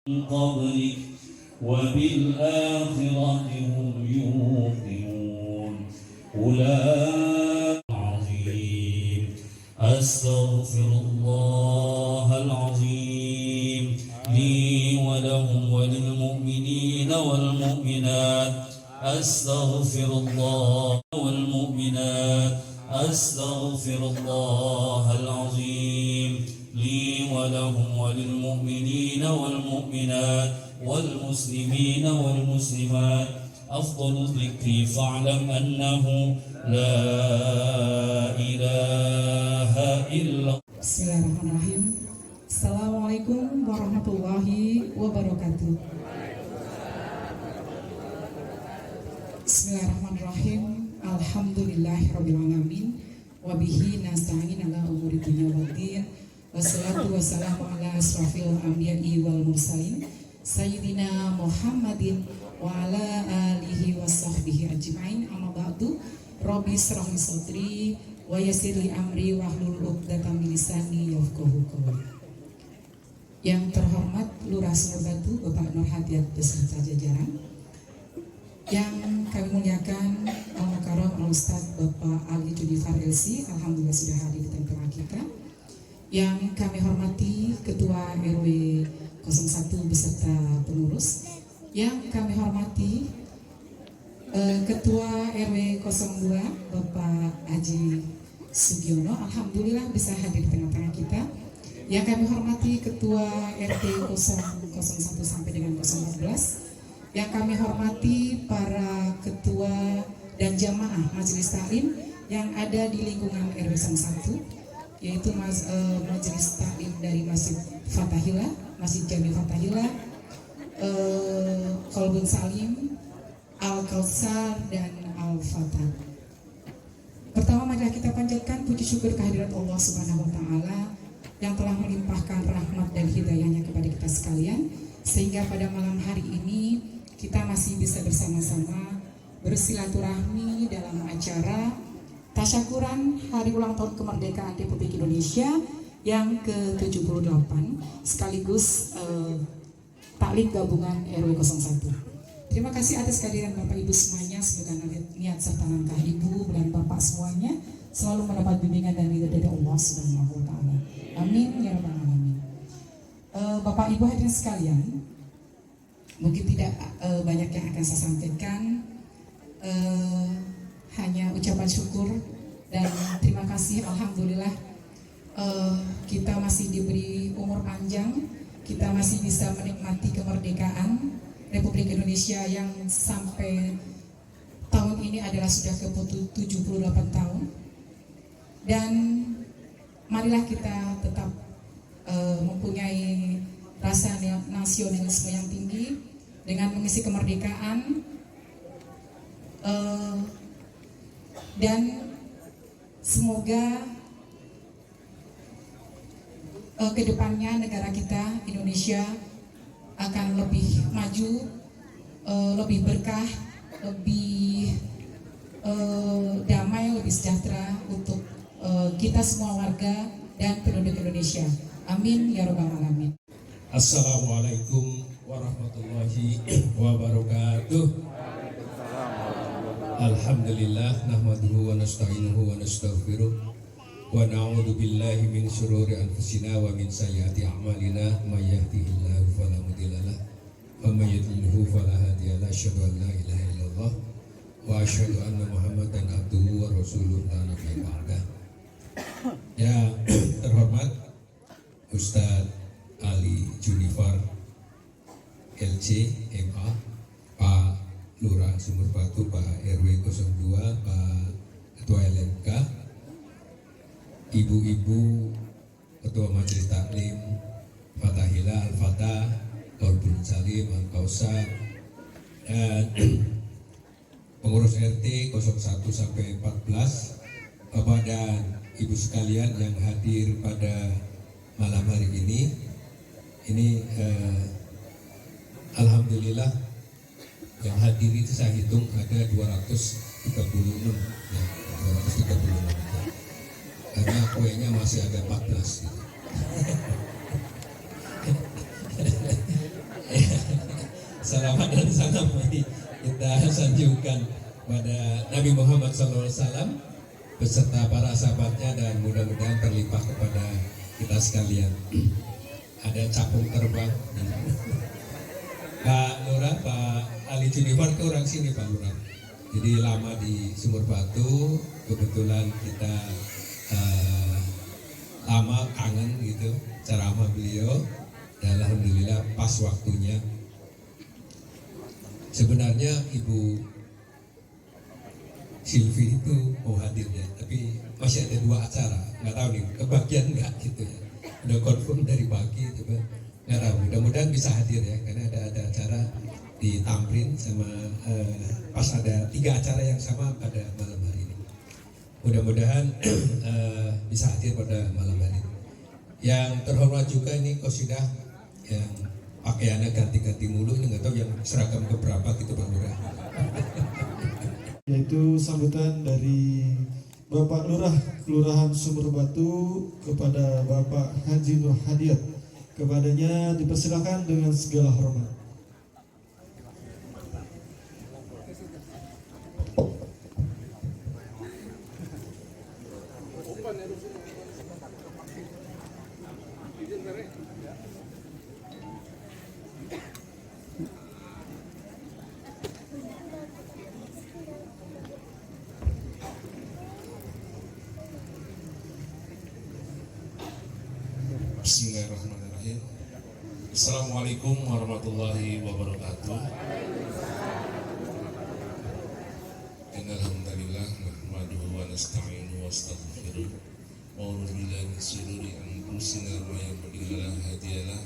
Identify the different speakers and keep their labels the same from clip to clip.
Speaker 1: قبلك وبالآخرة هم يوقنون أولئك العظيم أستغفر الله العظيم لي ولهم وللمؤمنين والمؤمنات أستغفر الله والمؤمنات أستغفر الله العظيم لي ولهم وللمؤمنين والمؤمنات والمسلمين والمسلمات أفضل الذكر فاعلم أنه لا إله إلا الله.
Speaker 2: Bismillahirrahmanirrahim. Assalamualaikum warahmatullahi wabarakatuh. Bismillahirrahmanirrahim. Alhamdulillahirabbil alamin. Wa bihi nasta'in ala umuri dunya waddin. Wassalatu wassalamu ala asrafil anbiya'i wal mursalin sayyidina Muhammadin wa ala alihi wa sahbihi ajma'in. Amma ba'du. Rabbi shrah li sadri wa yassir li amri wahlul 'uqdatam min lisani yafqahu qawli. Yang terhormat Lurah Sumur Batu Bapak Nur Hadiat beserta jajaran, yang kami muliakan Al-Mukarram Al-Ustadz Bapak Ali Judifar LC, alhamdulillah sudah hadir di tengah kita. Yang kami hormati Ketua RW 01 beserta pengurus, yang kami hormati Ketua RW 02 Bapak Haji Sugiono, alhamdulillah bisa hadir di tengah-tengah kita. Yang kami hormati Ketua RT 001 sampai dengan 014, yang kami hormati para ketua dan jamaah majelis taklim yang ada di lingkungan RW 01, yaitu majelis taklim dari Masjid Fatahillah, Masjid Jami Fatahillah, Qalbun Salim, Al-Kautsar dan Al-Fatah. Pertama, marilah kita panjatkan puji syukur kehadirat Allah Subhanahu wa taala yang telah melimpahkan rahmat dan hidayahnya kepada kita sekalian, sehingga pada malam hari ini kita masih bisa bersama-sama bersilaturahmi dalam acara tasyakuran Hari Ulang Tahun Kemerdekaan Republik Indonesia yang ke-78 sekaligus taklim gabungan RW 01. Terima kasih atas kehadiran Bapak Ibu semuanya. Semoga niat serta langkah Ibu dan Bapak semuanya selalu mendapat bimbingan dan ridho dari Allah Subhanahu wa taala. Amin ya rabbal alamin. Bapak Ibu hadirin sekalian, mungkin tidak banyak yang akan saya sampaikan, hanya ucapan syukur dan terima kasih. Alhamdulillah kita masih diberi umur panjang, kita masih bisa menikmati kemerdekaan Republik Indonesia yang sampai tahun ini adalah sudah ke 78 tahun. Dan marilah kita tetap mempunyai rasa nasionalisme yang tinggi dengan mengisi kemerdekaan, dan semoga kedepannya negara kita Indonesia akan lebih maju, lebih berkah, lebih damai, lebih sejahtera untuk kita semua warga dan penduduk Indonesia. Amin ya rabbal alamin.
Speaker 3: Assalamualaikum warahmatullahi wabarakatuh. Alhamdulillah nahmaduhu wa nasta'inuhu wa nastaghfiruh wa na'udzu billahi min syururi anfusina wa min sayyiati a'malina may yahdihillahu fala mudhillalah wa may yudlilhu fala hadiyalah. Asyhadu an la ilaha illallah wa asyhadu anna Muhammadan abduhu wa rasuluhu la nabiyya ba'dah. Ya terhormat Ustadz Ali Judifar LC MA, Pak Lurah Sumur Batu, Pak RW 02, Pak Ketua LMK, Ibu-ibu Ketua Majelis Taklim Fatahillah, Al-Fatah, Qalbun Salim, Al-Kautsar, dan pengurus RT 01 sampai 14, Bapak dan Ibu sekalian yang hadir pada malam hari ini. Ini alhamdulillah yang hadir itu saya hitung ada 236 ya, 236 karena kuenya masih ada 14 gitu. salawat dan salam kita sanjungkan pada Nabi Muhammad SAW beserta para sahabatnya, dan mudah-mudahan terlimpah kepada kita sekalian. Ada capung terbang. Pak Lurah, Pak Ali Junior ke orang sini Pak Lurah. Jadi lama di Sumur Batu, kebetulan kita lama kangen gitu ceramah beliau, dan alhamdulillah pas waktunya. Sebenarnya Ibu Silvi itu mau hadir ya, tapi masih ada 2 acara, nggak tahu nih kebagian nggak gitu ya. Udah confirm dari pagi, coba nggak tahu. Mudah-mudahan bisa hadir ya, karena ada acara di Tamrin sama pas ada 3 acara yang sama pada malam hari ini. Mudah-mudahan bisa hadir pada malam hari ini. Yang terhormat juga ini Qasidah yang pakaiannya ganti-ganti mulu, ini nggak tahu yang seragam keberapa gitu Pak Lurah.
Speaker 4: Yaitu sambutan dari Bapak Lurah Kelurahan Sumur Batu kepada Bapak Haji Nur Hadiat. Kepadanya dipersilakan dengan segala hormat.
Speaker 5: Bismillahirrahmanirrahim. Assalamualaikum warahmatullahi wabarakatuh. Innal hamdalillah nahmaduhu wa nasta'inuhu wa nastaghfiruh. Wa a'udzu billahi min shururi anfusina wa ma yudhlil hadiyalah.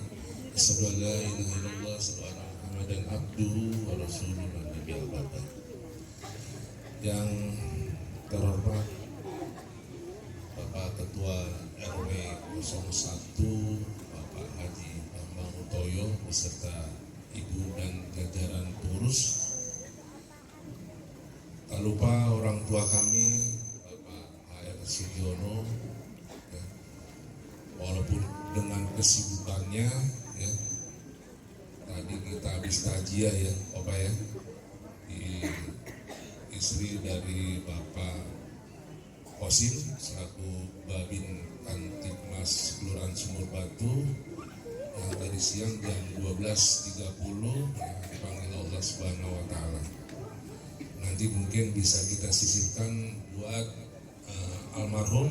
Speaker 5: Asyhadu an la ilaha illallah wa asyhadu anna Muhammadan abduhu wa rasuluhu nabiyil baqa. Yang terhormat Bapak Ketua RW 01 Bapak Haji Bambang Utoyo beserta Ibu dan jajaran pengurus. Tak lupa orang tua kami Bapak HR Sugiono ya, walaupun dengan kesibukannya ya, tadi kita habis takjiah ya Bapak ya, istri dari Bapak Kosim selaku Babin Kantipmas Kelurahan Sumur Batu yang tadi siang jam 12.30 dipanggil Allah Subhanahu wa Ta'ala. Nanti mungkin bisa kita sisipkan buat almarhum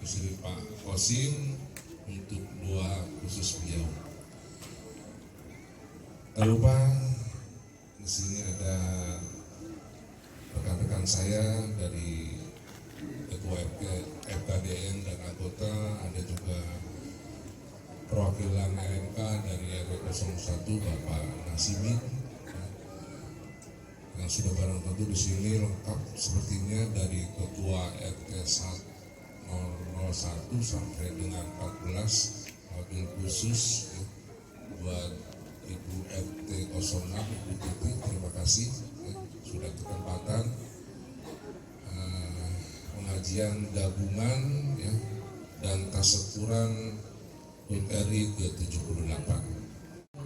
Speaker 5: istri Pak Kosim untuk doa khusus beliau. Tak lupa di sini ada rekan-rekan saya dari Ketua FKDN dan anggota, ada juga perwakilan RMK dari RW 01 Bapak Nasimin yang sudah barang tentu di sini lengkap sepertinya dari Ketua RT 001 sampai dengan 14 mobil khusus ya, buat Ibu RT 06 Ibu Titi, terima kasih ya, sudah kesempatan pengajian gabungan ya, dan tasyakuran HUT RI ke-78.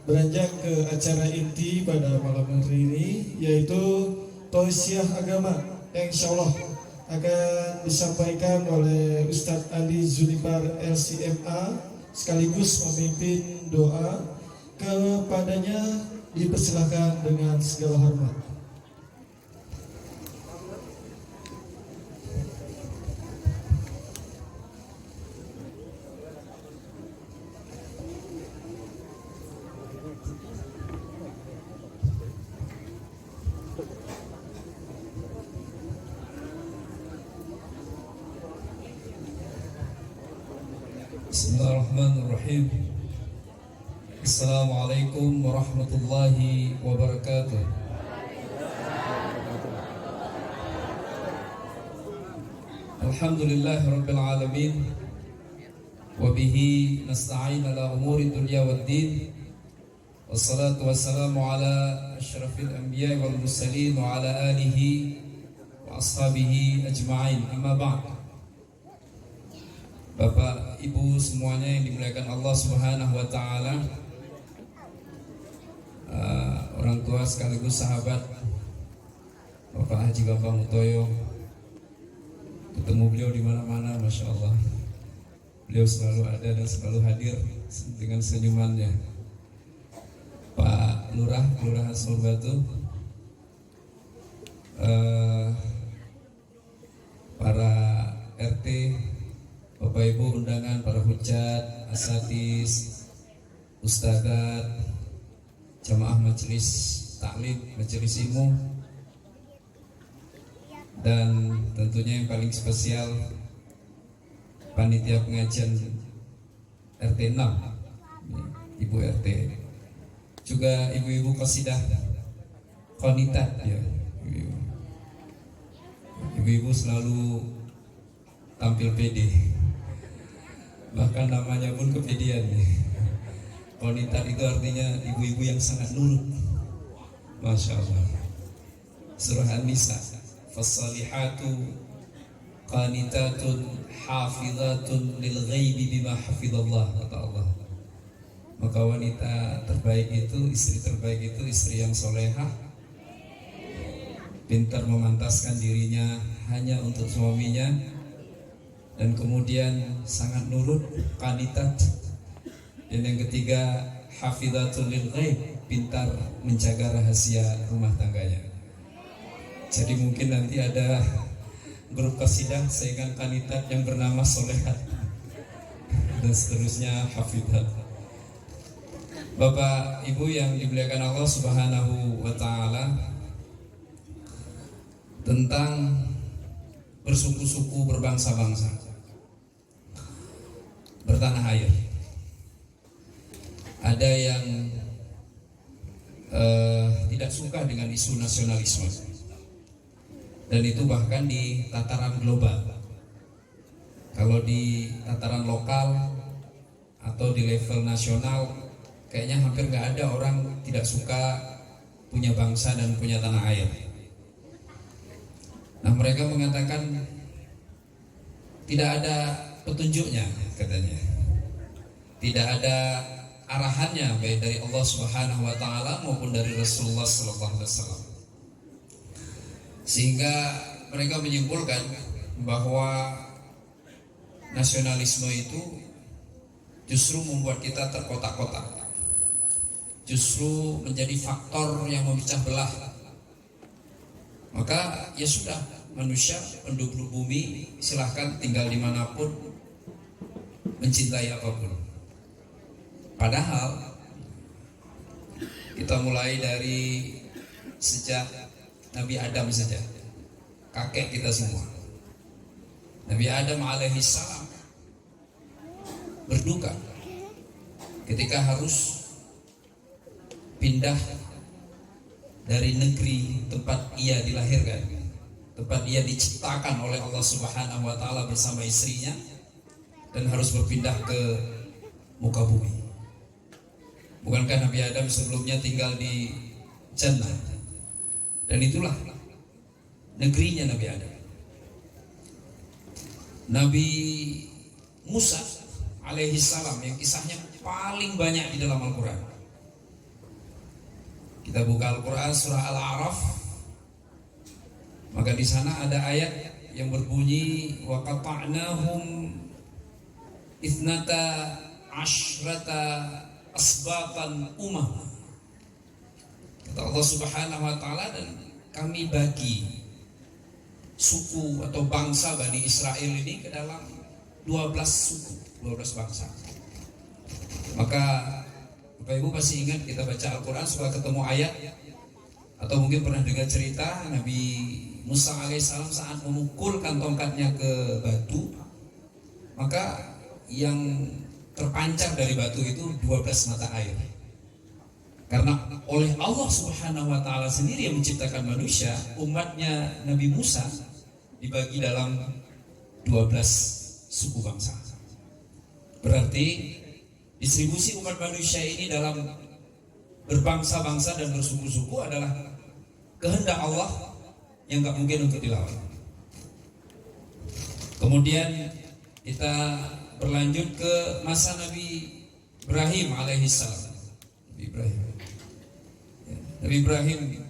Speaker 4: Beranjak ke acara inti pada malam hari ini, yaitu tausiah agama yang insya Allah akan disampaikan oleh Ustadz Ali Zunibar LCMA sekaligus memimpin doa. Kepadanya dipersilakan dengan segala hormat.
Speaker 6: Bismillahirrahmanirrahim. Assalamualaikum warahmatullahi wabarakatuh. Alhamdulillah rabbil alamin. Wa bihi nasta'in ala umuri dunya waddin. Wassalatu wassalamu ala asyrafil anbiya wal mursalin wa ala alihi wa ashabihi ajma'in. Amma ba'd. Bapak, Ibu semuanya yang dimuliakan Allah Subhanahu wa Ta'ala, orang tua sekaligus sahabat Bapak Haji Bambang Utoyo. Ketemu beliau di mana-mana, Masya Allah. Beliau selalu ada dan selalu hadir dengan senyumannya. Pak Lurah, Kelurahan Sumbatu, para RT, Bapak Ibu undangan, para hujat, asatis, ustadzat, jamaah majelis taklim, majelis ilmu, dan tentunya yang paling spesial panitia pengajian RT 6, Ibu RT, juga ibu-ibu qasidah qanitat ya. Ibu-ibu selalu tampil pede, bahkan namanya pun kepedean nih. Qanitat itu artinya ibu-ibu yang sangat nurut. Masya Allah. Surah An-Nisa, fassalihatu qanitatun hafizatun lil ghaibi bima hafizallah, kata Allah. Maka wanita terbaik itu, istri terbaik itu istri yang solehah, pintar memantaskan dirinya hanya untuk suaminya, dan kemudian sangat nurut, qanitat. Dan yang ketiga, hafizatul lil ghaib, pintar menjaga rahasia rumah tangganya. Jadi mungkin nanti ada grup qasidah saingan qanitat yang bernama solehat, dan seterusnya hafizat. Bapak Ibu yang dimuliakan Allah Subhanahu wa taala, tentang bersuku-suku, berbangsa-bangsa, bertanah air. Ada yang tidak suka dengan isu nasionalisme, dan itu bahkan di tataran global. Kalau di tataran lokal atau di level nasional, kayaknya hampir nggak ada orang tidak suka punya bangsa dan punya tanah air. Nah, mereka mengatakan tidak ada petunjuknya, katanya. Tidak ada arahannya, baik dari Allah Subhanahu wa taala maupun dari Rasulullah sallallahu alaihi wasallam. Sehingga mereka menyimpulkan bahwa nasionalisme itu justru membuat kita terkotak-kotak. Justru menjadi faktor yang memecah belah. Maka ya sudah, manusia penduduk bumi silahkan tinggal dimanapun, mencintai apapun. Padahal kita mulai dari sejak Nabi Adam saja, kakek kita semua. Nabi Adam alaihissalam berduka ketika harus pindah dari negeri tempat ia dilahirkan, tempat ia diciptakan oleh Allah Subhanahu wa taala bersama istrinya, dan harus berpindah ke muka bumi. Bukankah Nabi Adam sebelumnya tinggal di Jannah? Dan itulah negerinya Nabi Adam. Nabi Musa alaihissalam yang kisahnya paling banyak di dalam Al-Quran. Kita buka Al-Quran surah Al-A'raf, maka di sana ada ayat yang berbunyi wa qata'nahum ithnata asyrata asbatan umam. Kata Allah Subhanahu wa taala, dan kami bagi suku atau bangsa Bani Israel ini ke dalam 12 suku, 12 bangsa. Maka Bapak Ibu pasti ingat, kita baca Al-Quran suka ketemu ayat, atau mungkin pernah dengar cerita Nabi Musa alaihissalam saat memukulkan tongkatnya ke batu, maka yang terpancar dari batu itu 12 mata air. Karena oleh Allah Subhanahu wa taala sendiri yang menciptakan manusia, umatnya Nabi Musa dibagi dalam 12 suku bangsa. Berarti distribusi umat manusia ini dalam berbangsa-bangsa dan bersuku-suku adalah kehendak Allah yang gak mungkin untuk dilawan. Kemudian kita berlanjut ke masa Nabi Ibrahim alaihissalam. Nabi Ibrahim. Nabi Ibrahim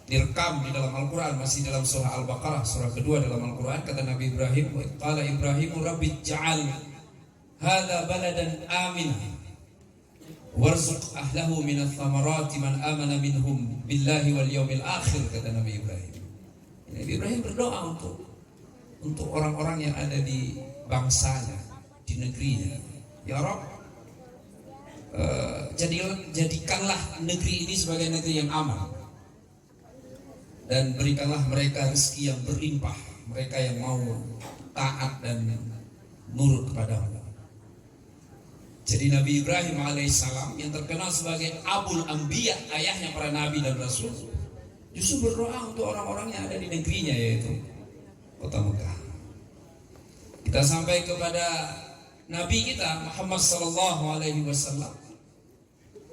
Speaker 6: direkam di dalam Al-Quran, masih dalam surah Al-Baqarah, surah kedua dalam Al-Quran. Kata Nabi Ibrahim, qala Ibrahim rabbi ja'al hadha baladan amina warzuq ahlahu minats thamarati man amana minhum billahi wal yawmil akhir. Kata Nabi Ibrahim. Nabi Ibrahim berdoa untuk orang-orang yang ada di bangsanya, di negerinya. Ya Rabb, jadikanlah negeri ini sebagai negeri yang aman, dan berikanlah mereka rezeki yang berlimpah, mereka yang mau taat dan nurut kepada-Mu. Jadi Nabi Ibrahim alaihissalam yang terkenal sebagai Abul Anbiya, ayahnya para nabi dan rasul, justru berdoa untuk orang-orang yang ada di negerinya, yaitu kota Mekah. Kita sampai kepada Nabi kita Muhammad sallallahu alaihi wasallam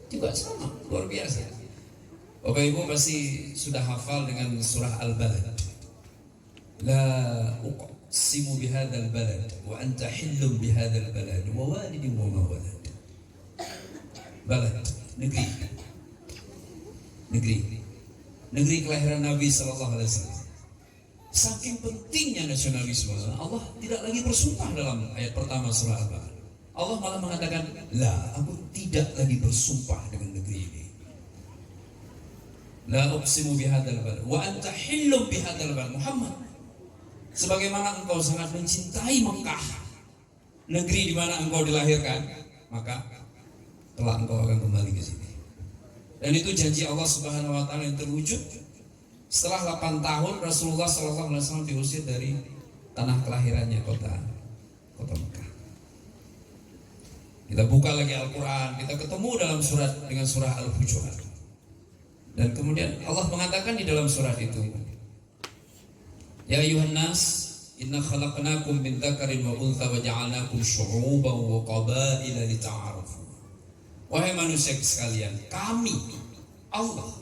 Speaker 6: juga sama, luar biasa. Bapak Ibu pasti sudah hafal dengan surah Al-Balad. La uqsimu bihadzal balad wa anta hillum bihadzal balad wa walidin wa ma walad. Balad, negeri kelahiran Nabi sallallahu alaihi wasallam. Saking pentingnya nasionalisme, Allah tidak lagi bersumpah dalam ayat pertama surah Al-Balad. Allah malah mengatakan, la, aku tidak lagi bersumpah dengan negeri ini. La uqsimu bihadzal balad wa anta hillum bihadzal balad. Muhammad, sebagaimana engkau sangat mencintai Mekah, negeri di mana engkau dilahirkan, maka kelak engkau akan kembali ke sini. Dan itu janji Allah Subhanahu wa taala yang terwujud setelah 8 tahun Rasulullah SAW diusir dari tanah kelahirannya, kota Mekah. Kita buka lagi Al-Quran, kita ketemu dalam dengan surah Al-Hujurat. Dan kemudian Allah mengatakan di dalam surat itu, ya ayuhan nas, inna khalaqnakum min dzakarin wa untha wa ja'alnakum syu'uban wa qabaila lita'arafu. Wahai manusia sekalian, kami, Allah,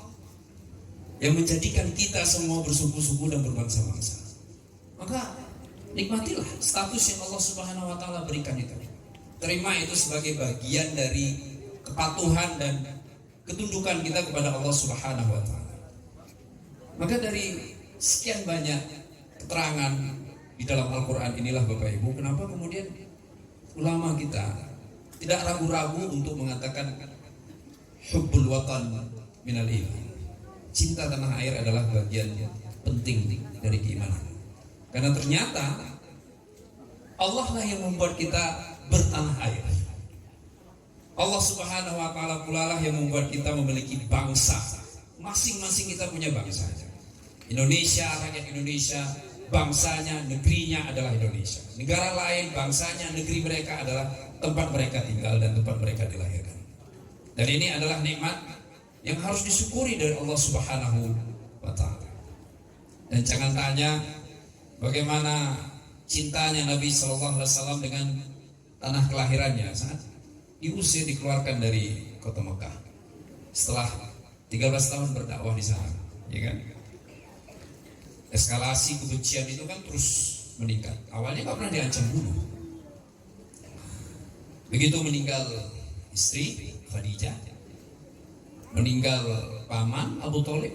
Speaker 6: yang menjadikan kita semua bersuku-suku dan berbangsa-bangsa. Maka nikmatilah status yang Allah Subhanahu wa taala berikan itu. Terima itu sebagai bagian dari kepatuhan dan ketundukan kita kepada Allah Subhanahu wa taala. Maka dari sekian banyak keterangan di dalam Al-Qur'an inilah Bapak Ibu, kenapa kemudian ulama kita tidak ragu-ragu untuk mengatakan hubbul watan minal iman. Cinta tanah air adalah bagian penting dari keimanan. Karena ternyata Allah lah yang membuat kita bertanah air. Allah Subhanahu wa taala pula lah yang membuat kita memiliki bangsa. Masing-masing kita punya bangsa. Indonesia, rakyat Indonesia, bangsanya, negerinya adalah Indonesia. Negara lain, bangsanya, negeri mereka adalah tempat mereka tinggal dan tempat mereka dilahirkan. Dan ini adalah nikmat yang harus disyukuri dari Allah Subhanahu wa taala. Dan jangan tanya bagaimana cintanya Nabi sallallahu alaihi wasallam dengan tanah kelahirannya saat diusir, dikeluarkan dari kota Mekah setelah 13 tahun berdakwah di sana, ya kan? Eskalasi kebencian itu kan terus meningkat. Awalnya nggak pernah diancam bunuh. Begitu meninggal istri Khadijah, meninggal paman Abu Thalib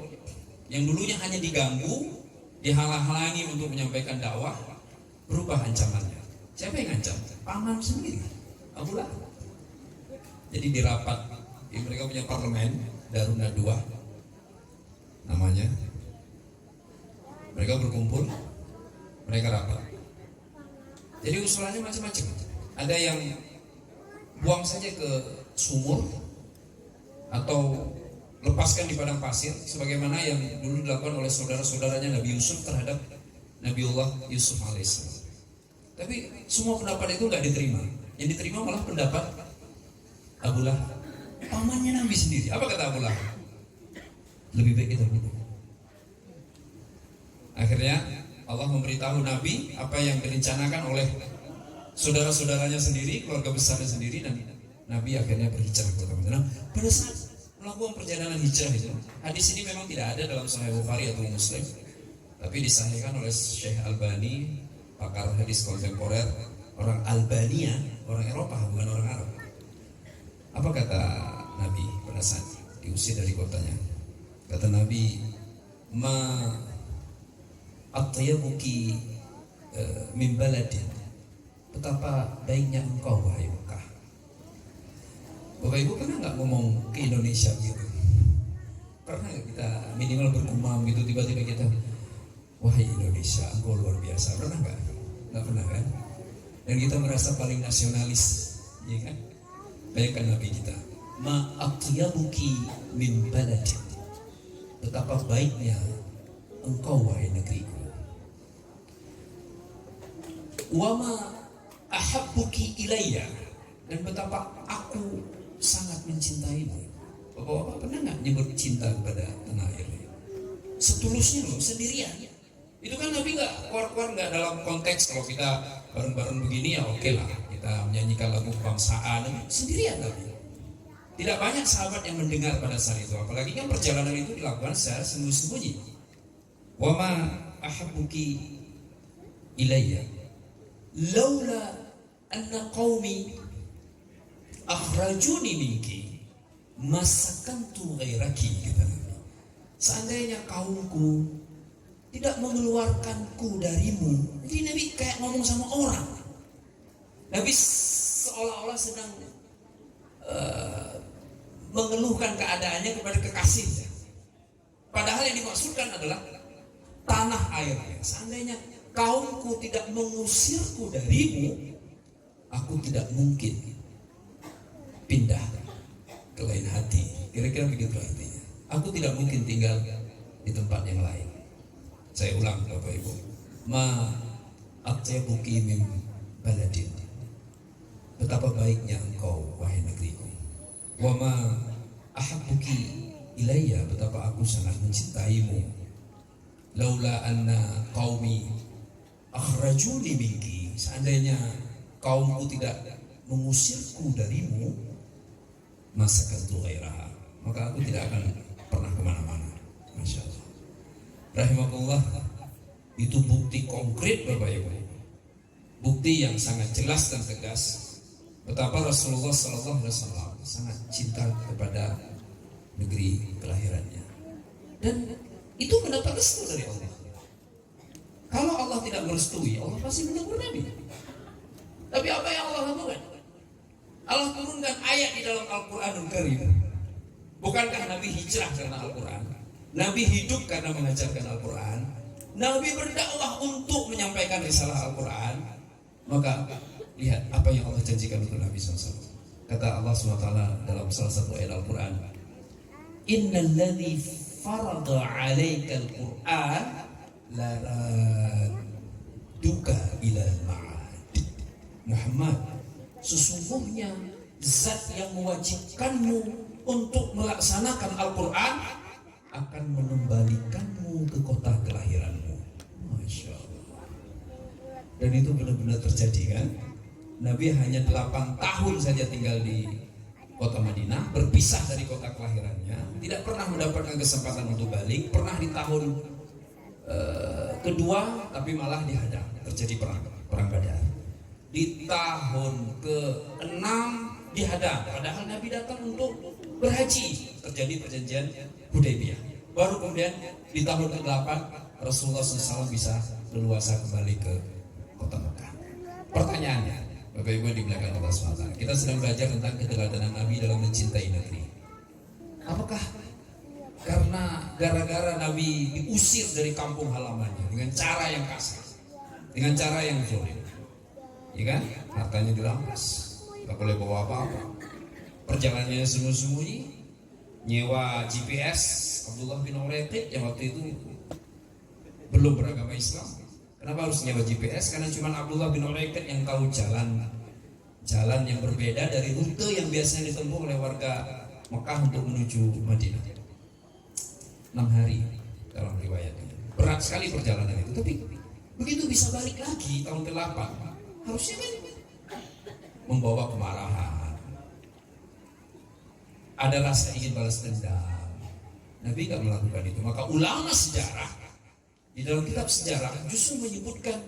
Speaker 6: yang dulunya hanya diganggu, dihalang-halangi untuk menyampaikan dakwah, berubah ancamannya. Siapa yang ngancam? Paman sendiri, Abu Lahab. Jadi di rapat, mereka punya parlemen Darun Nadwa namanya. Mereka berkumpul, mereka rapat. Jadi usulannya macam-macam. Ada yang buang saja ke sumur atau lepaskan di padang pasir, sebagaimana yang dulu dilakukan oleh saudara-saudaranya Nabi Yusuf terhadap Nabiullah Yusuf alaihissalam. Tapi semua pendapat itu nggak diterima. Yang diterima malah pendapat Abu Lahab, pamannya Nabi sendiri. Apa kata Abu Lahab? Lebih baik kita bunuh. Akhirnya Allah memberitahu Nabi apa yang direncanakan oleh saudara-saudaranya sendiri, keluarga besarnya sendiri, dan Nabi akhirnya berhijrah ke kota Madinah. Pada saat melakukan perjalanan hijrah itu, hadis ini memang tidak ada dalam Sahih Bukhari atau Muslim, tapi disahihkan oleh Syekh Albani, pakar hadis kontemporer, orang Albania, orang Eropa, bukan orang Arab. Apa kata Nabi pada saat itu? diusir dari kotanya. Kata Nabi, ma atyabuki min baladin, betapa baiknya engkau wahai Mekah. Bapak Ibu pernah nggak ngomong ke Indonesia gitu? Pernah nggak kita minimal bergumam gitu, tiba-tiba kita, wahai Indonesia, engkau luar biasa. Pernah nggak? Nggak pernah kan? Dan kita merasa paling nasionalis, ya kan? Bayangkan Nabi kita, ma atyabuki min baladin, betapa baiknya engkau wahai negeriku. Wa ma ahabbuki ilayya, dan betapa aku sangat mencintaimu. Bapak-bapak pernah nggak nyebut cinta kepada tanah air? Setulusnya loh, sendirian. Itu kan Nabi nggak keluar-keluar, nggak dalam konteks kalau kita bareng-bareng begini ya oke lah, kita menyanyikan lagu kebangsaan, sendirian Nabi. Tidak banyak sahabat yang mendengar pada saat itu, apalagi kan perjalanan itu dilakukan secara sembunyi-sembunyi. Wa ma ahabbuki ilayya laula anna qaumi akhrajuni minki masakantu ghairaki, kata Nabi. Seandainya kaumku tidak mengeluarkanku darimu. Jadi Nabi kayak ngomong sama orang. Nabi seolah-olah sedang mengeluhkan keadaannya kepada kekasihnya. Padahal yang dimaksudkan adalah tanah airnya. Seandainya kaumku tidak mengusirku darimu, aku tidak mungkin pindah ke lain hati. Kira-kira begitu artinya. Aku tidak mungkin tinggal di tempat yang lain. Saya ulang Bapak Ibu, ma atyabuki min baladin, betapa baiknya engkau wahai negeriku. Wa ma ahabbuki ilayya, betapa aku sangat mencintaimu. Laula anna qaumi akhrajuni minki, seandainya kaumku tidak mengusirku darimu, masakantu ghairaha, maka aku tidak akan pernah kemana-mana. Masya Allah. Rahimakumullah, itu bukti konkret Bapak Ibu, bukti yang sangat jelas dan tegas betapa Rasulullah SAW sangat cinta kepada negeri kelahirannya, dan itu mendapat restu dari Allah. Kalau Allah tidak merestui, Allah pasti menegur Nabi. Tapi apa yang Allah lakukan? Allah turunkan ayat di dalam Al-Quranul Karim. Bukankah Nabi hijrah karena Al-Quran? Nabi hidup karena mengajarkan Al-Quran. Nabi berdakwah untuk menyampaikan risalah Al-Quran. Maka lihat apa yang Allah janjikan untuk Nabi SAW. Kata Allah SWT dalam salah satu ayat Al-Quran, innal ladzi farada 'alaikal Qur'an la raduka ilal ma'ad. Muhammad, sesungguhnya zat yang mewajibkanmu untuk melaksanakan Al-Quran akan mengembalikanmu ke kota kelahiranmu. Masya Allah. Dan itu benar-benar terjadi kan? Nabi hanya 8 tahun saja tinggal di kota Madinah, berpisah dari kota kelahirannya, tidak pernah mendapatkan kesempatan untuk balik. Pernah di tahun kedua, tapi malah dihadang, terjadi perang Badar. Di tahun ke-6 dihadang, padahal Nabi datang untuk berhaji, terjadi perjanjian Hudaybiyah. Baru kemudian di tahun ke-8 Rasulullah SAW bisa leluasa kembali ke kota Mekah. Pertanyaannya, Bapak Ibu di belakang Allah SWT, kita sedang belajar tentang keteladanan Nabi dalam mencintai negeri. Apakah karena gara-gara Nabi diusir dari kampung halamannya dengan cara yang kasar, dengan cara yang zalim, ya kan? Hartanya dirampas, nggak boleh bawa apa-apa, perjalanannya sembunyi-sembunyi, nyewa GPS Abdullah bin Uraiqid yang waktu itu belum beragama Islam. Kenapa harus nyewa GPS? Karena cuma Abdullah bin Uraiqid yang tahu jalan yang berbeda dari rute yang biasanya ditempuh oleh warga Mekah untuk menuju Madinah. 6 hari dalam riwayatnya. Berat sekali perjalanan itu, tapi begitu bisa balik lagi tahun ke-8, harusnya kan membawa kemarahan, ada rasa ingin balas dendam. Nabi tidak melakukan itu. Maka ulama sejarah di dalam kitab sejarah justru menyebutkan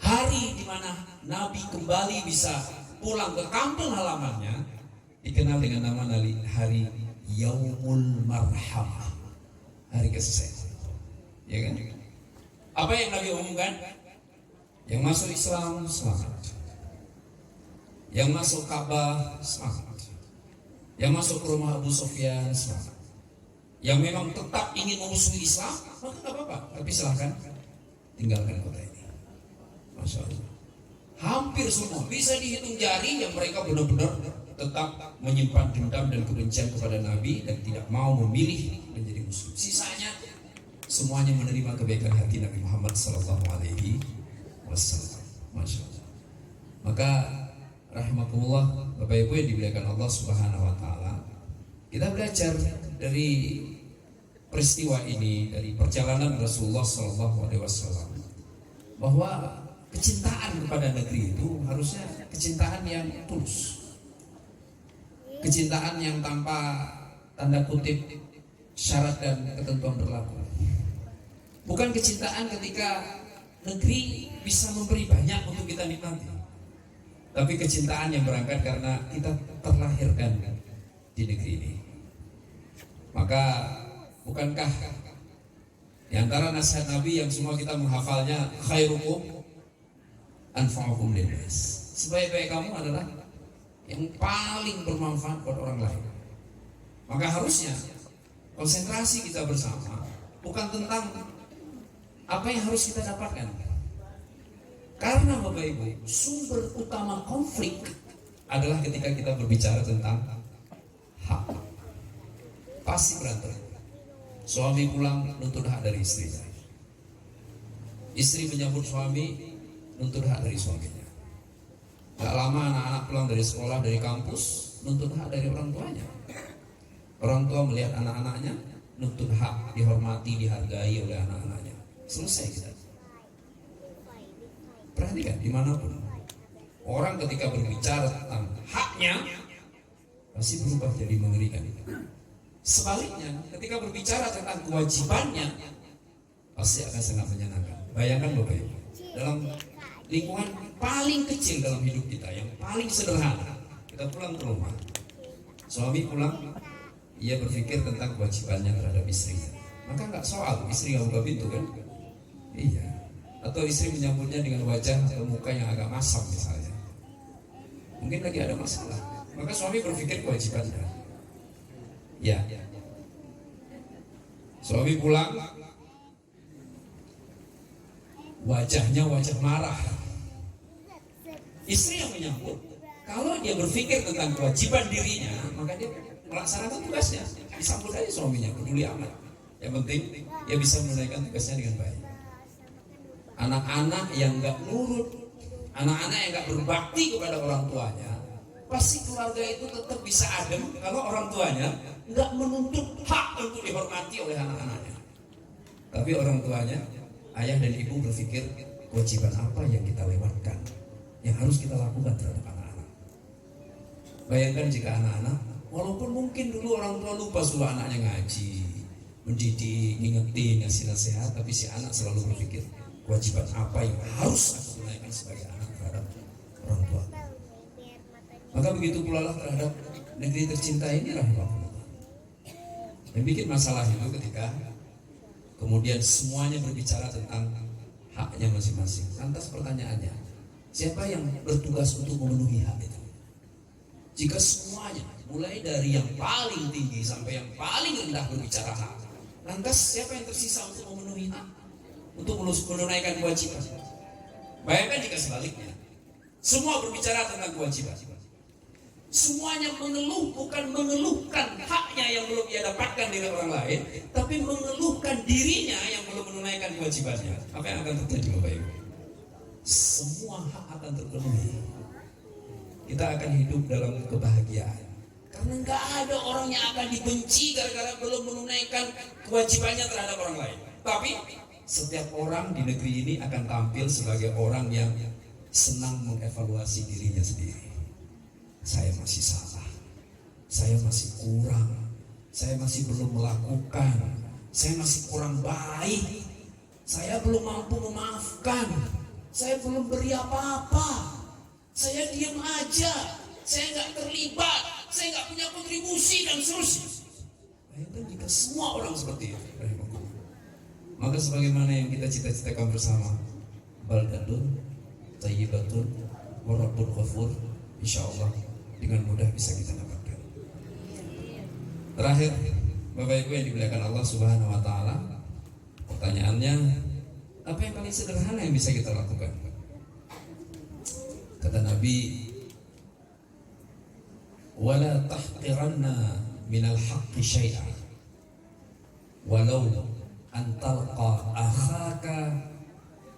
Speaker 6: hari di mana Nabi kembali bisa pulang ke kampung halamannya dikenal dengan nama hari Yaumul Marhamah, hari kasih sayang. Ya kan? Apa yang Nabi umumkan? Yang masuk Islam selamat, yang masuk Ka'bah selamat, yang masuk ke rumah Abu Sufyan selamat. Yang memang tetap ingin memusuhi Islam, maka nggak apa-apa, tapi silahkan tinggalkan kota ini. Masya Allah. Hampir semua bisa dihitung jari yang mereka benar-benar tetap menyimpan dendam dan kebencian kepada Nabi dan tidak mau memilih menjadi Muslim. Sisanya semuanya menerima kebaikan hati Nabi Muhammad Sallallahu Alaihi Wasallam. Masya Allah. Maka rahimakumullah, Bapak Ibu yang dimuliakan Allah Subhanahu Wa Taala, kita belajar dari peristiwa ini, dari perjalanan Rasulullah Sallallahu Alaihi Wasallam, bahwa kecintaan kepada negeri itu harusnya kecintaan yang tulus, kecintaan yang tanpa tanda kutip syarat dan ketentuan berlaku. Bukan kecintaan ketika negeri bisa memberi banyak untuk kita nikmati, tapi kecintaan yang berangkat karena kita terlahirkan di negeri ini. Maka bukankah di antara nasihat Nabi yang semua kita menghafalnya, khairukum anfa'ukum linnas, sebaik-baik kamu adalah yang paling bermanfaat buat orang lain. Maka harusnya konsentrasi kita bersama bukan tentang apa yang harus kita dapatkan, karena Bapak Ibu, sumber utama konflik adalah ketika kita berbicara tentang hak. Pasti berantem. Suami pulang nuntut hak dari istrinya, istri menyambut suami nuntut hak dari suaminya. Gak lama anak-anak pulang dari sekolah, dari kampus, nuntut hak dari orang tuanya. Orang tua melihat anak-anaknya, nuntut hak dihormati, dihargai oleh anak-anaknya. Selesai kita. Perhatikan, dimanapun orang ketika berbicara tentang haknya pasti berubah jadi mengerikan. Sebaliknya, ketika berbicara tentang kewajibannya pasti akan sangat menyenangkan. Bayangkan Bapak Ibu, dalam lingkungan paling kecil dalam hidup kita, yang paling sederhana, kita pulang ke rumah, suami pulang, ia berpikir tentang kewajibannya terhadap istrinya. Maka nggak soal istri nggak buka pintu kan? Iya. Atau istri menyambutnya dengan wajah atau muka yang agak masam misalnya, mungkin lagi ada masalah, maka suami berpikir kewajibannya. Ya, suami pulang, wajahnya wajah marah. Istri yang menyambut, kalau dia berpikir tentang kewajiban dirinya, maka dia melaksanakan tugasnya. Disambut aja suaminya, peduli amat. Yang penting dia bisa menunaikan tugasnya dengan baik. Anak-anak yang gak nurut, anak-anak yang gak berbakti kepada orang tuanya, pasti keluarga itu tetap bisa adem kalau orang tuanya gak menuntut hak untuk dihormati oleh anak-anaknya. Tapi orang tuanya, ayah dan ibu berpikir kewajiban apa yang kita lewatkan, yang harus kita lakukan terhadap anak-anak. Bayangkan jika anak-anak, walaupun mungkin dulu orang tua lupa suruh anaknya ngaji, mendidik, ngingetin, ngasih nasihat, tapi si anak selalu berpikir kewajiban apa yang harus aku tunaikan sebagai anak terhadap orang tua. Maka begitu pula lah terhadap negeri tercinta ini, rahimahullah. Yang bikin masalah itu ketika kemudian semuanya berbicara tentang haknya masing-masing. Lantas pertanyaannya, siapa yang bertugas untuk memenuhi hak itu? Jika semuanya, mulai dari yang paling tinggi sampai yang paling rendah berbicara hak, lantas siapa yang tersisa untuk memenuhi hak? Untuk menunaikan kewajiban. Bayangkan jika sebaliknya, semua berbicara tentang kewajiban, semuanya mengeluh, bukan mengeluhkan haknya yang belum ia dapatkan dari orang lain, tapi mengeluhkan dirinya yang belum menunaikan kewajibannya. Apa yang akan terjadi Bapak Ibu? Semua hak akan terpenuhi. Kita akan hidup dalam kebahagiaan, karena nggak ada orang yang akan dibenci gara-gara belum menunaikan kewajibannya terhadap orang lain. Tapi setiap orang di negeri ini akan tampil sebagai orang yang senang mengevaluasi dirinya sendiri. Saya masih salah, saya masih kurang, saya masih belum melakukan, saya masih kurang baik, saya belum mampu memaafkan, saya belum beri apa-apa, saya diam aja, saya nggak terlibat, saya nggak prostitusi dan seterusnya. Bayangkan jika semua orang seperti itu, maka sebagaimana yang kita cita-citakan bersama, baldatun thayyibatun wa rabbun ghafur, insyaallah dengan mudah bisa kita dapatkan. Terakhir, Bapak Ibu yang dimuliakan Allah Subhanahu wa taala, pertanyaannya, apa yang paling sederhana yang bisa kita lakukan? Kata Nabi, wala tahqiranna minal haqqi syai'an walau an talqa akhaka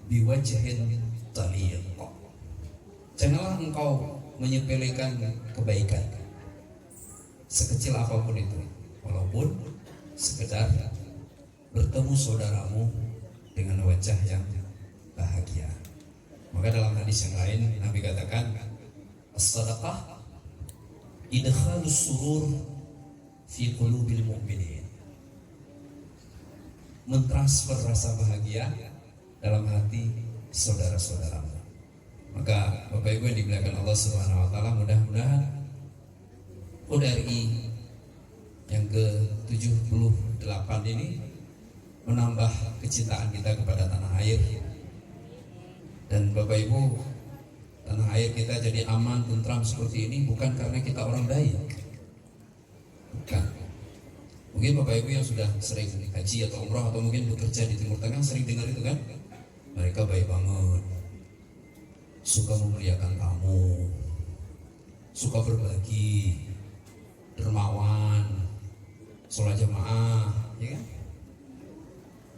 Speaker 6: biwajhin taliq. Janganlah engkau menyepelekan kebaikan sekecil apapun itu, walaupun sekedar bertemu saudaramu dengan wajah yang bahagia. Maka dalam hadis yang lain Nabi katakan, as-sadaqah idkhalus surur fi qulubil mu'minin. Mentransfer rasa bahagia dalam hati saudara-saudaramu. Maka Bapak Ibu yang dimuliakan Allah Subhanahu wa taala, mudah-mudahan UDRI yang ke-78 ini menambah kecintaan kita kepada tanah air. Dan Bapak Ibu, tanah air kita jadi aman, tentram seperti ini bukan karena kita orang baik. Bukan. Mungkin Bapak Ibu yang sudah sering haji atau umrah atau mungkin bekerja di Timur Tengah sering dengar itu kan, mereka baik banget, suka memuliakan tamu, suka berbagi, dermawan, sholat jamaah, ya kan?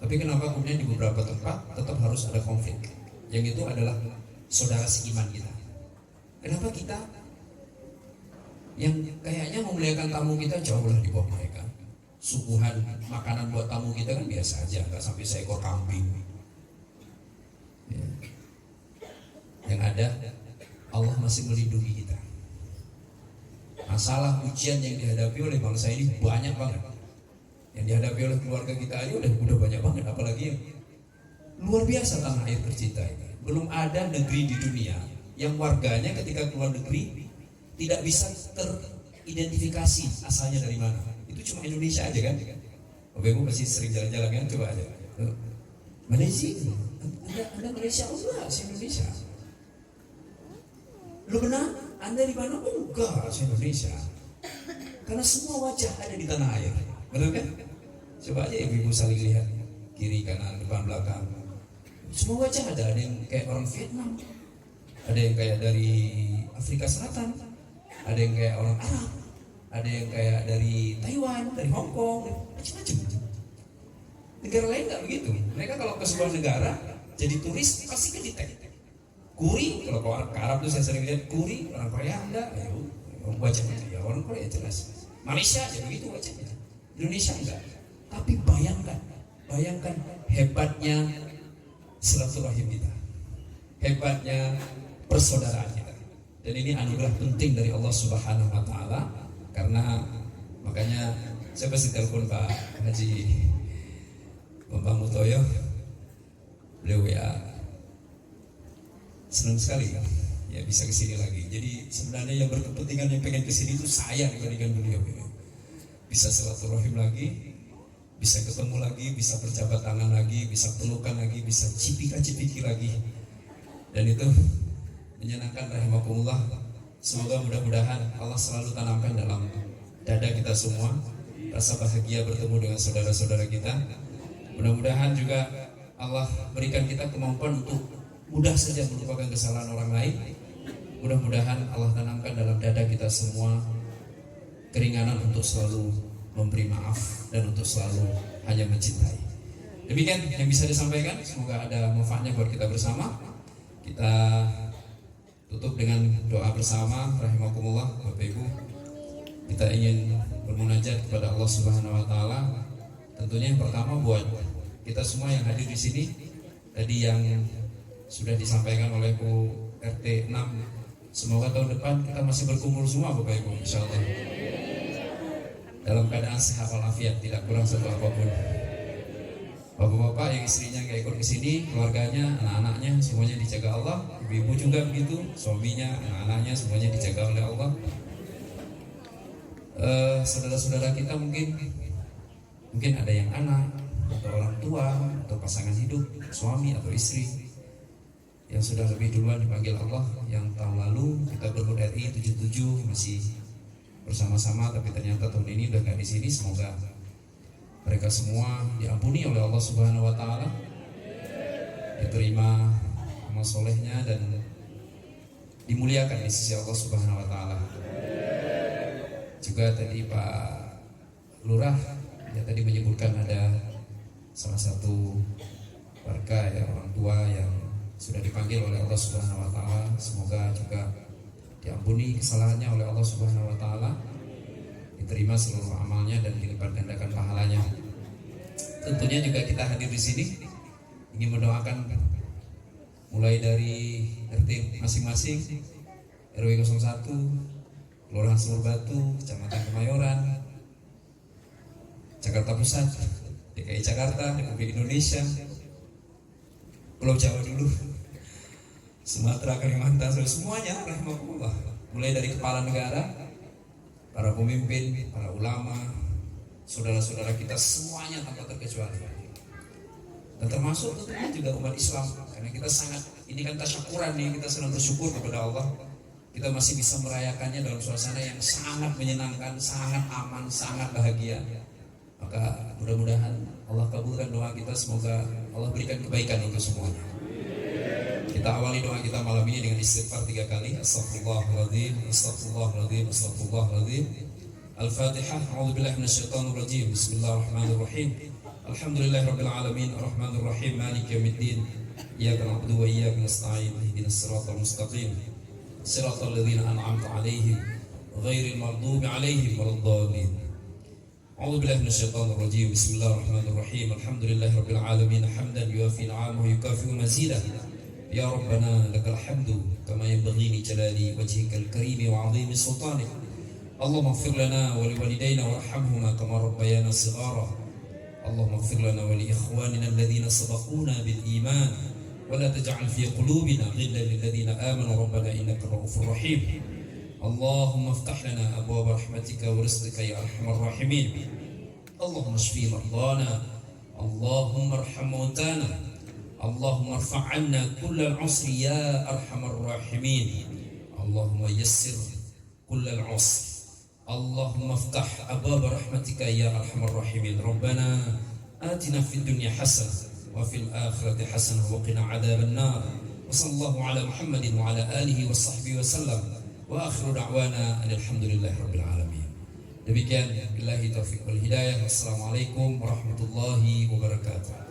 Speaker 6: Tapi kenapa kemudian di beberapa tempat tetap harus ada konflik? Yang itu adalah saudara seiman kita. Kenapa kita yang kayaknya memuliakan tamu kita jauhlah di bawah mereka? Suguhan makanan buat tamu kita kan biasa aja, nggak sampai seekor kambing. Ya. Yang ada, Allah masih melindungi kita. Masalah ujian yang dihadapi oleh bangsa ini banyak banget. Yang dihadapi oleh keluarga kita aja udah banyak banget, apalagi yang luar biasa tanah air tercinta ini. Belum ada negeri di dunia yang warganya ketika keluar negeri tidak bisa teridentifikasi asalnya dari mana. Itu cuma Indonesia aja kan. Bapak Ibu masih sering jalan-jalan kan, coba aja. Malaysia, Anda Malaysia enggak, saya Indonesia. Lu benar? Anda di mana? Enggak, saya Indonesia. Karena semua wajah ada di tanah air. Benar kan? Coba aja ibu-ibu saling lihat, kiri, kanan, depan, belakang. Semua wajah ada yang kayak orang Vietnam, ada yang kayak dari Afrika Selatan, ada yang kayak orang Arab, ada yang kayak dari Taiwan, dari Hong Kong, macam-macam. Negara lain nggak begitu. Mereka kalau ke sebuah negara jadi turis pasti ke detect. Kuri, kalau ke Arab tuh saya sering lihat kuri, orang Korea enggak, ya wajahnya ya orang Korea jelas. Malaysia ya begitu wajahnya, Indonesia enggak. Tapi bayangkan hebatnya silaturahim kita, hebatnya persaudaraan kita. Dan ini anugerah penting dari Allah Subhanahu wa taala. Karena makanya saya pasti telepon Pak Haji Bambang Mutoyo, beliau ya senang sekali ya bisa kesini lagi. Jadi sebenarnya yang berkepentingan yang pengen kesini itu saya dibandingkan beliau. Bisa silaturahim lagi, bisa ketemu lagi, bisa berjabat tangan lagi, bisa pelukan lagi, bisa cipika-cipiki lagi. Dan itu menyenangkan rahimakumullah. Semoga mudah-mudahan Allah selalu tanamkan dalam dada kita semua rasa bahagia bertemu dengan saudara-saudara kita. Mudah-mudahan juga Allah berikan kita kemampuan untuk mudah saja melupakan kesalahan orang lain. Mudah-mudahan Allah tanamkan dalam dada kita semua keringanan untuk selalu memberi maaf dan untuk selalu hanya mencintai. Demikian yang bisa disampaikan. Semoga ada manfaatnya buat kita bersama. Kita tutup dengan doa bersama. Rahimakumullah Bapak Ibu. Kita ingin bermunajat kepada Allah Subhanahu wa taala. Tentunya yang pertama buat kita semua yang hadir di sini. Tadi yang sudah disampaikan oleh Bu RT 6, semoga tahun depan kita masih berkumpul semua Bapak Ibu, insyaallah dalam keadaan sehat walafiat, tidak kurang satu apapun. Bapak-bapak yang istrinya nggak ikut kesini, keluarganya, anak-anaknya semuanya dijaga Allah. Ibu-ibu juga begitu, suaminya, anak-anaknya semuanya dijaga oleh Allah. saudara-saudara kita mungkin ada yang anak atau orang tua atau pasangan hidup, suami atau istri yang sudah lebih duluan dipanggil Allah, yang tahun lalu kita berhut RI 77 masih bersama-sama, tapi ternyata tahun ini udah nggak di sini. Semoga mereka semua diampuni oleh Allah Subhanahu Wa Taala, diterima amal solehnya dan dimuliakan di sisi Allah Subhanahu Wa Taala. Juga tadi Pak Lurah ya tadi menyebutkan ada salah satu warga ya, orang tua yang sudah dipanggil oleh Allah Subhanahu Wa Taala. Semoga juga diampuni kesalahannya oleh Allah Subhanahu Wa Taala, diterima seluruh amalnya dan dilipat gandakan pahalanya. Tentunya juga kita hadir di sini ingin mendoakan mulai dari RT masing-masing, RW 01, Kelurahan Sumur Batu, Kecamatan Kemayoran, Jakarta Pusat, DKI Jakarta, Republik Indonesia, Pulau Jawa dulu, Sumatera, Kalimantan, semuanya rahmatullah. Mulai dari kepala negara, para pemimpin, para ulama, saudara-saudara kita semuanya tanpa terkecuali. Dan termasuk tentunya juga umat Islam, karena kita sangat, ini kan tasyakuran nih, kita sedang bersyukur kepada Allah. Kita masih bisa merayakannya dalam suasana yang sangat menyenangkan, sangat aman, sangat bahagia. Maka mudah-mudahan Allah kabulkan doa kita, semoga Allah berikan kebaikan untuk semuanya. Kita awali doa kita malam ini dengan istighfar 3 kali. Astaghfirullahaladzim, astaghfirullahaladzim, astaghfirullahaladzim. Al-Fatihah. A'udzubillahi minasyaitonir rajim. Bismillahirrahmanirrahim. Alhamdulillahirabbil alamin, arrahmanir rahim, maliki yaumiddin. Iyyaka na'budu wa iyyaka nasta'in. Ihdinas siratal mustaqim. Siratal ladzina an'amta 'alaihim ghairil maghdubi 'alaihim waladdallin. A'udzubillahi minasyaitonir rajim. Bismillahirrahmanirrahim. Alhamdulillahirabbil alamin, hamdan yuwafi ni'amahu wa yukafi'u mazidah. Ya Rabbana lakal hamdu kama yanbaghi li jalali wajhikal karim wa 'azimi sultanik. Allahumma ighfir lana wa liwalidayna warhamhuma kama rabbayana shighara. Allahumma ighfir lana wa li ikhwanina alladhina sabaquna bil iman wa la taj'al fi qulubina ghillan lil ladzina amanu rabbana innaka ra'ufur rahim. Allahumma iftah lana abwaaba rahmatika wa rizqika ya arhamar rahimin. Allahumma shfi mardana, Allahumma arham mautana, Allahumma irfa' 'anna kullal 'usri ya arhamar rahimin. Allahumma yassir kullal 'usri. Allahumma iftah abwaaba rahmatika ya arhamar rahimin. Rabbana atina fid dunya hasanah wa fil akhirati hasanah wa qina 'adzaban nar. Wa sallallahu ala Muhammadin wa ala alihi wa sahbihi wa sallam. Wa akhiru da'wana alhamdulillahi rabbil alamin. Demikian, billahi taufiq wal hidayah. Wassalamualaikum warahmatullahi wabarakatuh.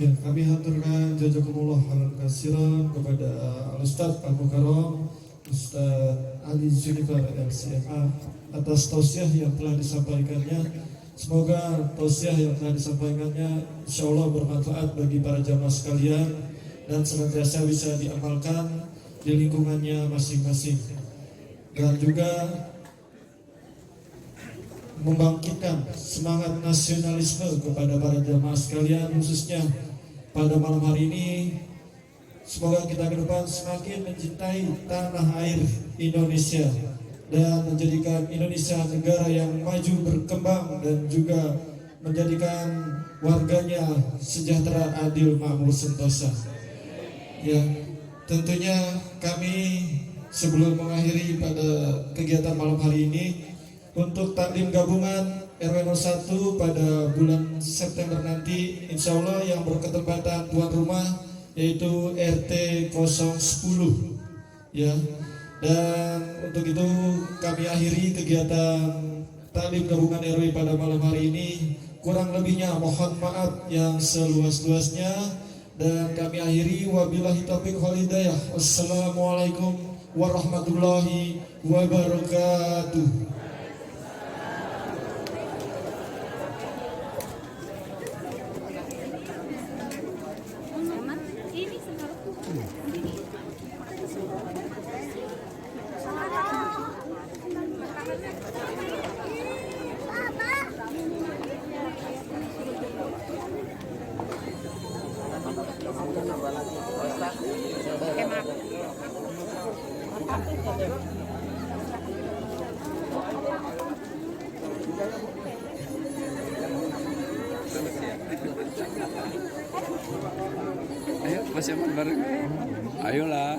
Speaker 4: Ya, kami haturkan jazakumullah khairan katsiran kepada Al-Ustaz Al-Mukarram Ustaz Ali Junifer LCMA atas tausiah yang telah disampaikannya. Semoga tausiah yang telah disampaikannya insyaallah bermanfaat bagi para jamaah sekalian dan senantiasa bisa diamalkan di lingkungannya masing-masing, dan juga membangkitkan semangat nasionalisme kepada para jamaah sekalian, khususnya pada malam hari ini. Semoga kita ke depan semakin mencintai tanah air Indonesia dan menjadikan Indonesia negara yang maju, berkembang, dan juga menjadikan warganya sejahtera, adil, makmur, sentosa. Ya, tentunya kami sebelum mengakhiri pada kegiatan malam hari ini, untuk taklim gabungan RW 01 pada bulan September nanti, insya Allah yang berketempatan tuan rumah yaitu RT 010 ya. Dan untuk itu kami akhiri kegiatan taklim gabungan RW pada malam hari ini. Kurang lebihnya mohon maaf yang seluas-luasnya, dan kami akhiri wabillahi taufiq wal hidayah. Wassalamualaikum warahmatullahi wabarakatuh.
Speaker 7: Ayo, Mas Yaman bareng. Ayolah.